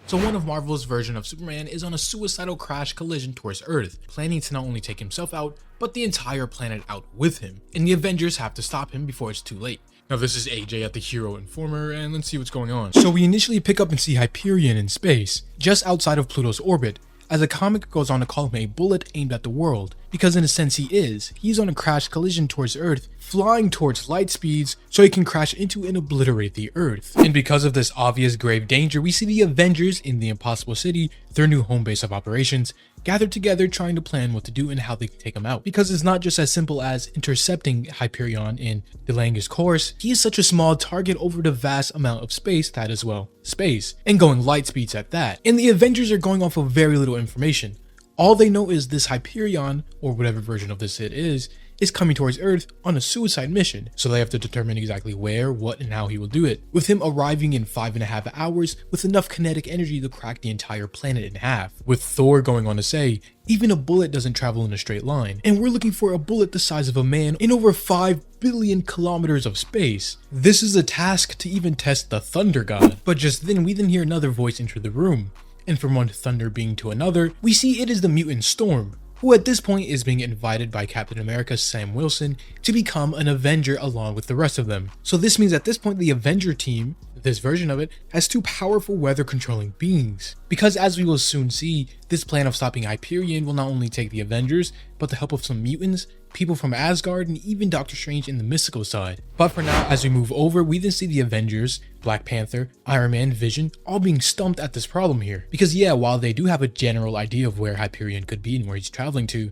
So one of Marvel's version of Superman is on a suicidal crash collision towards Earth, planning to not only take himself out, but the entire planet out with him, and the Avengers have to stop him before it's too late. Now this is AJ at the Hero Informer, and let's see what's going on. So we initially pick up and see Hyperion in space, just outside of Pluto's orbit, as the comic goes on to call him a bullet aimed at the world, because in a sense he is. He's on a crash collision towards Earth, flying towards light speeds so he can crash into and obliterate the Earth. And because of this obvious grave danger, we see the Avengers in the Impossible City, their new home base of operations, gathered together trying to plan what to do and how they can take him out. Because it's not just as simple as intercepting Hyperion and delaying his course, he is such a small target over the vast amount of space that is, well, space, and going light speeds at that. And the Avengers are going off of very little information. All they know is this Hyperion, or whatever version of this it is coming towards Earth on a suicide mission, so they have to determine exactly where, what, and how he will do it, with him arriving in 5.5 hours with enough kinetic energy to crack the entire planet in half, with Thor going on to say, even a bullet doesn't travel in a straight line, and we're looking for a bullet the size of a man in over 5 billion kilometers of space. This is a task to even test the Thunder God. But just then, we then hear another voice enter the room, and from one thunder being to another, we see it is the mutant Storm, who at this point is being invited by Captain America's Sam Wilson to become an Avenger along with the rest of them. So this means at this point the Avenger team, this version of it, has 2 powerful weather controlling beings. Because as we will soon see, this plan of stopping Hyperion will not only take the Avengers, but the help of some mutants, people from Asgard, and even Doctor Strange in the mystical side. But for now, as we move over, we then see the Avengers, Black Panther, Iron Man, Vision, all being stumped at this problem here. Because yeah, while they do have a general idea of where Hyperion could be and where he's traveling to,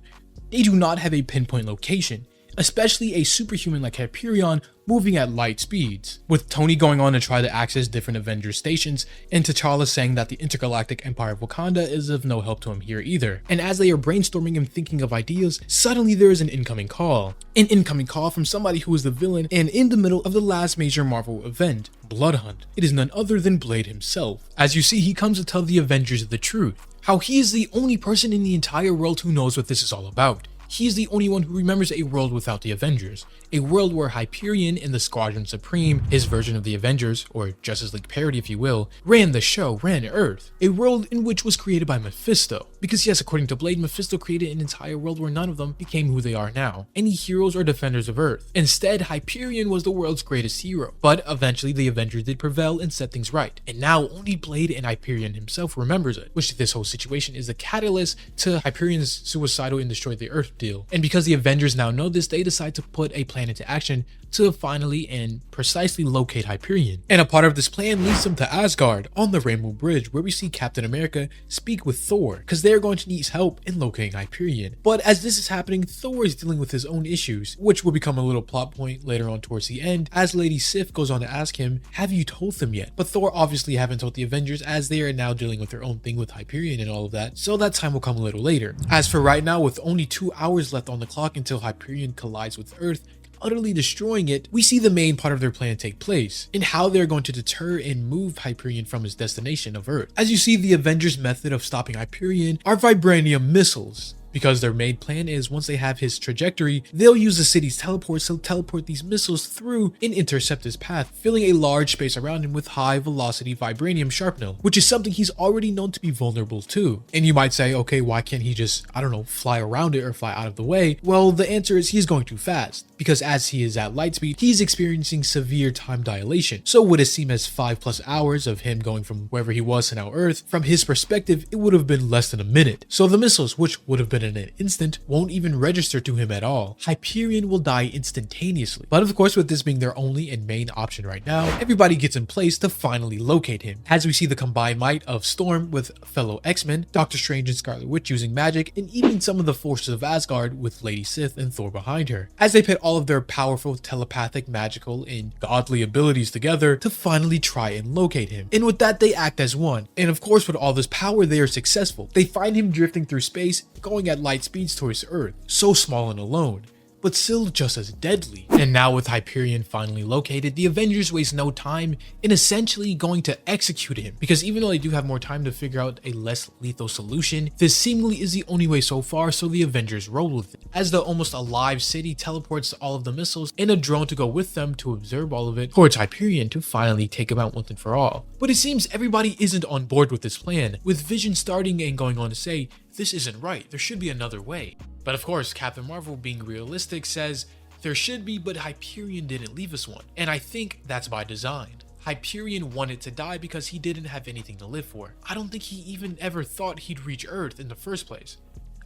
they do not have a pinpoint location, especially a superhuman like Hyperion moving at light speeds, with Tony going on to try to access different Avengers stations, and T'Challa saying that the intergalactic empire of Wakanda is of no help to him here either. And as they are brainstorming and thinking of ideas, suddenly there is an incoming call. An incoming call from somebody who is the villain and in the middle of the last major Marvel event, Blood Hunt. It is none other than Blade himself. As you see, he comes to tell the Avengers the truth, how he is the only person in the entire world who knows what this is all about. He is the only one who remembers a world without the Avengers, a world where Hyperion and the Squadron Supreme, his version of the Avengers, or Justice League parody if you will, ran the show, ran Earth, a world in which was created by Mephisto. Because yes, according to Blade, Mephisto created an entire world where none of them became who they are now, any heroes or defenders of Earth. Instead, Hyperion was the world's greatest hero, but eventually the Avengers did prevail and set things right, and now only Blade and Hyperion himself remembers it, which this whole situation is the catalyst to Hyperion's suicidal and destroy the Earth deal. And because the Avengers now know this, they decide to put a plan into action to finally and precisely locate Hyperion. And a part of this plan leads them to Asgard on the Rainbow Bridge, where we see Captain America speak with Thor, because they're going to need help in locating Hyperion. But as this is happening, Thor is dealing with his own issues, which will become a little plot point later on towards the end, as Lady Sif goes on to ask him, have you told them yet? But Thor obviously haven't told the Avengers, as they are now dealing with their own thing with Hyperion and all of that, so that time will come a little later. As for right now, with only 2 hours left on the clock until Hyperion collides with Earth, utterly destroying it, we see the main part of their plan take place, and how they're going to deter and move Hyperion from his destination of Earth. As you see, the Avengers' method of stopping Hyperion are vibranium missiles, because their main plan is once they have his trajectory, they'll use the city's teleports to teleport these missiles through and intercept his path, filling a large space around him with high velocity vibranium shrapnel, which is something he's already known to be vulnerable to. And you might say, okay, why can't he just, I don't know, fly around it or fly out of the way? Well, the answer is he's going too fast, because as he is at light speed, he's experiencing severe time dilation. So would it seem as 5+ hours of him going from wherever he was to now Earth, from his perspective, it would have been less than a minute. So the missiles, which would have been in an instant, won't even register to him at all. Hyperion will die instantaneously. But of course, with this being their only and main option right now, everybody gets in place to finally locate him, as we see the combined might of Storm with fellow X-Men, Doctor Strange and Scarlet Witch using magic, and even some of the forces of Asgard with Lady Sif and Thor behind her, as they pit all of their powerful telepathic, magical, and godly abilities together to finally try and locate him. And with that, they act as one. And of course, with all this power, they are successful. They find him drifting through space, going at light speeds towards Earth, so small and alone. but still just as deadly. And now with Hyperion finally located, the Avengers waste no time in essentially going to execute him, because even though they do have more time to figure out a less lethal solution, this seemingly is the only way so far, so the Avengers roll with it. As the almost alive city teleports all of the missiles and a drone to go with them to observe all of it towards Hyperion to finally take him out once and for all. But it seems everybody isn't on board with this plan, with Vision starting and going on to say, "This isn't right, there should be another way." But of course, Captain Marvel, being realistic, says, "There should be, but Hyperion didn't leave us one." And I think that's by design. Hyperion wanted to die because he didn't have anything to live for. I don't think he even ever thought he'd reach Earth in the first place.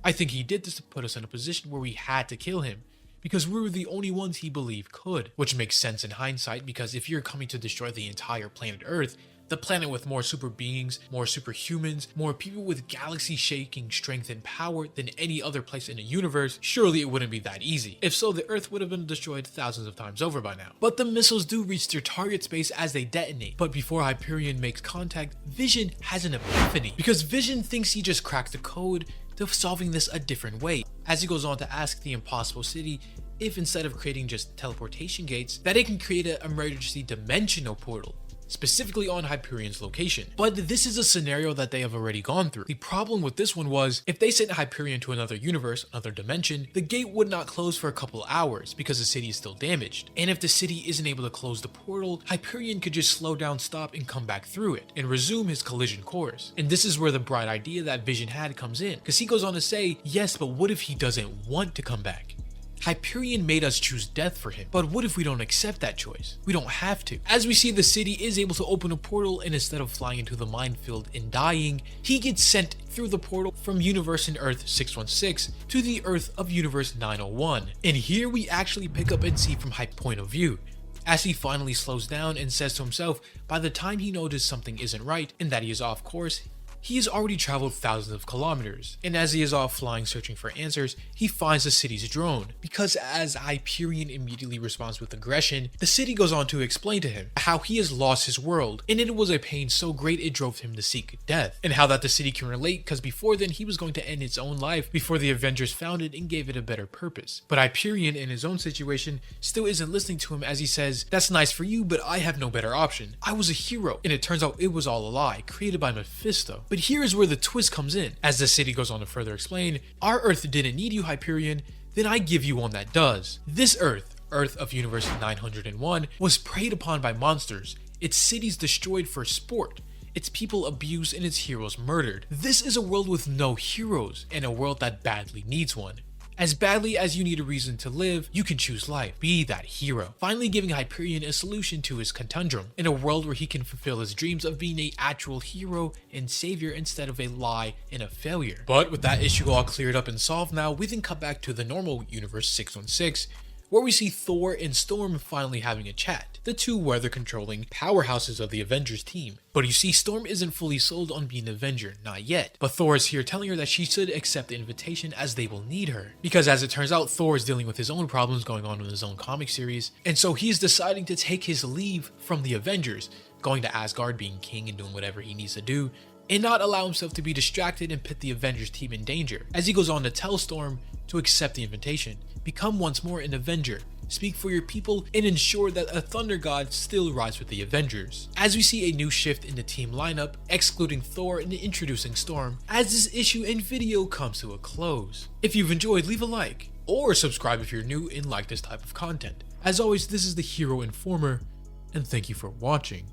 I think he did this to put us in a position where we had to kill him, because we were the only ones he believed could. Which makes sense in hindsight, because if you're coming to destroy the entire planet Earth, the planet with more super beings, more superhumans, more people with galaxy-shaking strength and power than any other place in the universe, surely it wouldn't be that easy. If so, the Earth would have been destroyed thousands of times over by now. But the missiles do reach their target space as they detonate. But before Hyperion makes contact, Vision has an epiphany, because Vision thinks he just cracked the code to solving this a different way, as he goes on to ask the Impossible City if instead of creating just teleportation gates, that it can create an emergency dimensional portal, specifically on Hyperion's location. But this is a scenario that they have already gone through. The problem with this one was, if they sent Hyperion to another universe, another dimension, the gate would not close for a couple hours because the city is still damaged. And if the city isn't able to close the portal, Hyperion could just slow down, stop, and come back through it, and resume his collision course. And this is where the bright idea that Vision had comes in, because he goes on to say, yes, but what if he doesn't want to come back? Hyperion made us choose death for him, but what if we don't accept that choice? We don't have to. As we see, the city is able to open a portal, and instead of flying into the minefield and dying, he gets sent through the portal from universe in Earth 616 to the Earth of universe 901. And here we actually pick up and see from Hype's point of view, as he finally slows down and says to himself, by the time he notices something isn't right and that he is off course, he has already traveled thousands of kilometers, and as he is off flying searching for answers, he finds the city's drone, because as Hyperion immediately responds with aggression, the city goes on to explain to him how he has lost his world, and it was a pain so great it drove him to seek death, and how that the city can relate because before then he was going to end its own life before the Avengers found it and gave it a better purpose. But Hyperion, in his own situation, still isn't listening to him, as he says, "That's nice for you, but I have no better option. I was a hero," and it turns out it was all a lie, created by Mephisto. But here is where the twist comes in, as the city goes on to further explain, "Our Earth didn't need you, Hyperion, then I give you one that does. This Earth, Earth of Universe 901, was preyed upon by monsters, its cities destroyed for sport, its people abused and its heroes murdered. This is a world with no heroes, and a world that badly needs one. As badly as you need a reason to live, you can choose life. Be that hero." Finally giving Hyperion a solution to his conundrum, in a world where he can fulfill his dreams of being an actual hero and savior instead of a lie and a failure. But with that issue all cleared up and solved now, we then cut back to the normal universe 616, where we see Thor and Storm finally having a chat, the two weather-controlling powerhouses of the Avengers team. But you see, Storm isn't fully sold on being an Avenger, not yet. But Thor is here telling her that she should accept the invitation, as they will need her. Because as it turns out, Thor is dealing with his own problems going on in his own comic series, and so he's deciding to take his leave from the Avengers, going to Asgard, being king and doing whatever he needs to do, and not allow himself to be distracted and put the Avengers team in danger. As he goes on to tell Storm to accept the invitation, become once more an Avenger, speak for your people, and ensure that a Thunder God still rides with the Avengers. As we see a new shift in the team lineup, excluding Thor and introducing Storm, as this issue and video comes to a close. If you've enjoyed, leave a like, or subscribe if you're new and like this type of content. As always, this is the Hero Informer, and thank you for watching.